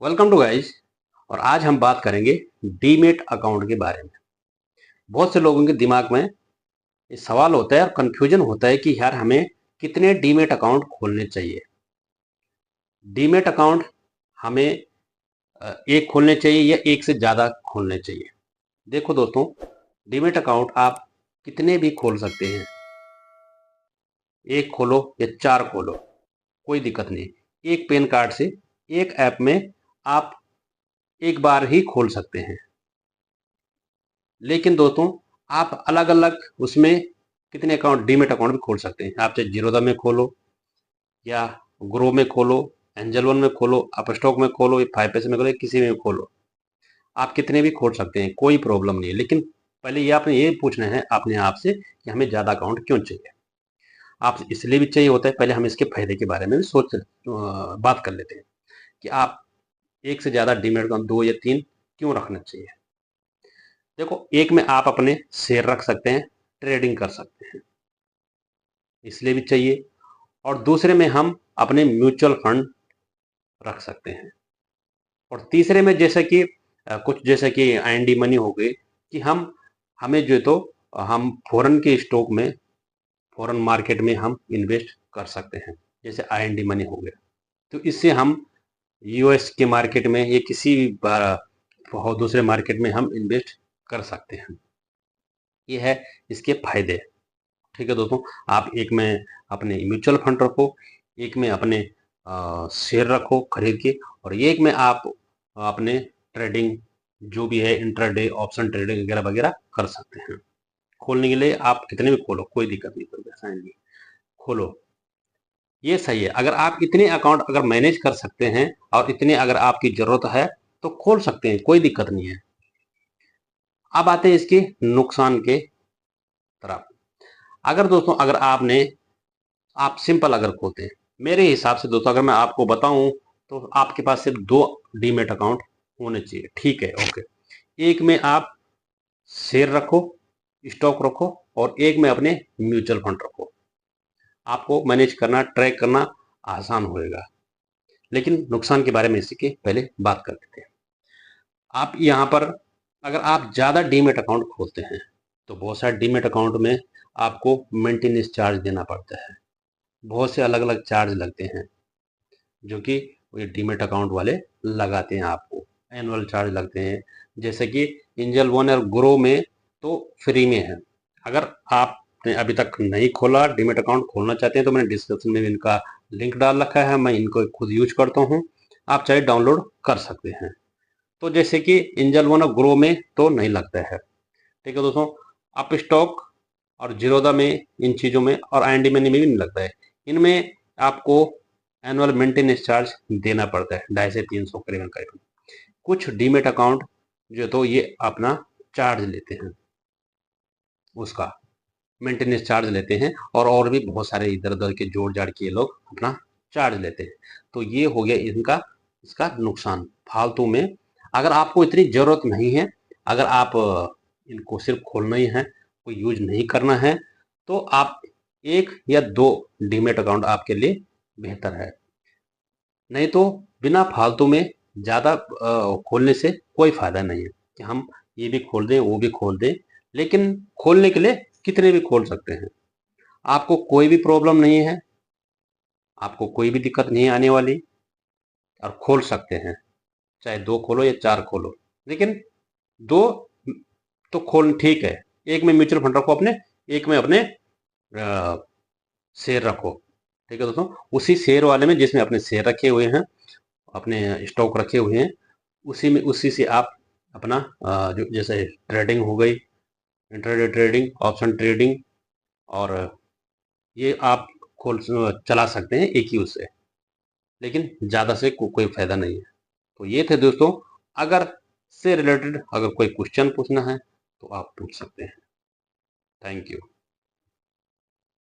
Welcome to guys. और आज हम बात करेंगे डीमेट अकाउंट के बारे में। बहुत से लोगों के दिमाग में ये सवाल होता है और कंफ्यूजन होता है कि यार हमें कितने डीमेट अकाउंट खोलने चाहिए। डीमेट अकाउंट हमें एक खोलने चाहिए या एक से ज़्यादा खोलने चाहिए। देखो दोस्तों, डीमेट अकाउंट आप कितने भी खोल सकते हैं। एक खोलो या चार खोलो, कोई दिक्कत नहीं। एक पैन कार्ड से एक ऐप में आप एक बार ही खोल सकते हैं। लेकिन दोस्तों, आप अलग अलग उसमें कितने अकाउंट डीमेट अकाउंट भी खोल सकते हैं। आप चाहे जीरोधा में खोलो या ग्रो में खोलो, एंजल वन में खोलो, अपस्टॉक में खोलो, या 5 पैसे में खोलो, किसी में भी खोलो। आप कितने भी खोल सकते हैं, कोई प्रॉब्लम नहीं है। लेकिन पहले ये आपने ये पूछना है अपने आप से कि हमें ज़्यादा अकाउंट क्यों चाहिए। आप इसलिए भी चाहिए होता है, पहले हम इसके फायदे के बारे में भी बात कर लेते हैं कि आप एक से ज़्यादा डीमेट अकाउंट 2 या 3 क्यों रखना चाहिए। देखो, एक में आप अपने शेयर रख सकते हैं, ट्रेडिंग कर सकते हैं, इसलिए भी चाहिए। और दूसरे में हम अपने म्यूचुअल फंड रख सकते हैं। और तीसरे में जैसे कि कुछ जैसे कि आईएनडी मनी हो गई कि हमें जो तो हम फॉरेन के स्टॉक में, फॉरेन मार्केट में हम इन्वेस्ट कर सकते हैं। जैसे आईएनडी मनी हो गया, तो इससे हम यूएस के मार्केट में या किसी भी दूसरे मार्केट में हम इन्वेस्ट कर सकते हैं। ये है इसके फायदे। ठीक है दोस्तों, आप एक में अपने म्यूचुअल फंड रखो, एक में अपने शेयर रखो खरीद के, और एक में आप अपने ट्रेडिंग जो भी है इंट्राडे ऑप्शन ट्रेडिंग वगैरह वगैरह कर सकते हैं। खोलने के लिए आप कितने भी खोलो, कोई दिक्कत नहीं, कोई परेशानी नहीं, खोलो। ये सही है। अगर आप इतने अकाउंट अगर मैनेज कर सकते हैं और इतने अगर आपकी जरूरत है तो खोल सकते हैं, कोई दिक्कत नहीं है। अब आते हैं इसके नुकसान के तरफ। अगर दोस्तों, अगर आप सिंपल अगर खोलते हैं, मेरे हिसाब से दोस्तों अगर मैं आपको बताऊं तो आपके पास सिर्फ 2 डीमेट अकाउंट होने चाहिए। ठीक है, ओके। एक में आप शेयर रखो, स्टॉक रखो, और एक में अपने म्यूचुअल फंड रखो। आपको मैनेज करना, ट्रैक करना आसान होएगा। लेकिन नुकसान के बारे में इसी के पहले बात कर लेते हैं। आप यहाँ पर अगर आप ज़्यादा डीमेट अकाउंट खोलते हैं तो बहुत सारे डीमेट अकाउंट में आपको मेंटेनेंस चार्ज देना पड़ता है। बहुत से अलग अलग चार्ज लगते हैं जो कि ये डीमेट अकाउंट वाले लगाते हैं। आपको एनुअल चार्ज लगते हैं। जैसे कि एंजल वन और ग्रो में तो फ्री में है। अगर आपने अभी तक नहीं खोला, डीमेट अकाउंट खोलना चाहते हैं, तो मैंने डिस्क्रिप्शन में भी इनका लिंक डाल रखा है। मैं इनको खुद यूज करता हूँ, आप चाहे डाउनलोड कर सकते हैं। तो जैसे कि एंजल वन और ग्रो में तो नहीं लगता है। ठीक है दोस्तों, अप स्टॉक और जीरोधा में, इन चीज़ों में, और आईएनडी मनी में भी नहीं लगता है। इनमें आपको एनुअल मेंटेनेंस चार्ज देना पड़ता है, 250 से 300 करीबन करीबन। कुछ डीमेट अकाउंट जो तो ये अपना चार्ज लेते हैं, उसका मेंटेनेंस चार्ज लेते हैं, और भी बहुत सारे इधर उधर के जोड़ जाड़ के ये लोग अपना चार्ज लेते हैं। तो ये हो गया इनका इसका नुकसान फालतू में। अगर आपको इतनी ज़रूरत नहीं है, अगर आप इनको सिर्फ खोलना ही है, कोई यूज नहीं करना है, तो आप 1 या 2 डीमेट अकाउंट आपके लिए बेहतर है। नहीं तो बिना फालतू में ज़्यादा खोलने से कोई फ़ायदा नहीं है कि हम ये भी खोल दें, वो भी खोल दें। लेकिन खोलने के लिए कितने भी खोल सकते हैं, आपको कोई भी प्रॉब्लम नहीं है, आपको कोई भी दिक्कत नहीं आने वाली, और खोल सकते हैं। चाहे 2 खोलो या 4 खोलो, लेकिन 2 तो खोल ठीक है। एक में म्यूचुअल फंड रखो अपने, एक में अपने शेयर रखो। ठीक है दोस्तों, उसी शेयर वाले में जिसमें अपने शेयर रखे हुए हैं, अपने स्टॉक रखे हुए हैं, उसी में उसी से आप अपना जो जैसे ट्रेडिंग हो गई, इंट्राडे ट्रेडिंग, ऑप्शन ट्रेडिंग, और ये आप खोल चला सकते हैं एक ही उससे। लेकिन ज़्यादा से कोई फायदा नहीं है। तो ये थे दोस्तों। अगर से रिलेटेड अगर कोई क्वेश्चन पूछना है तो आप पूछ सकते हैं। Thank you.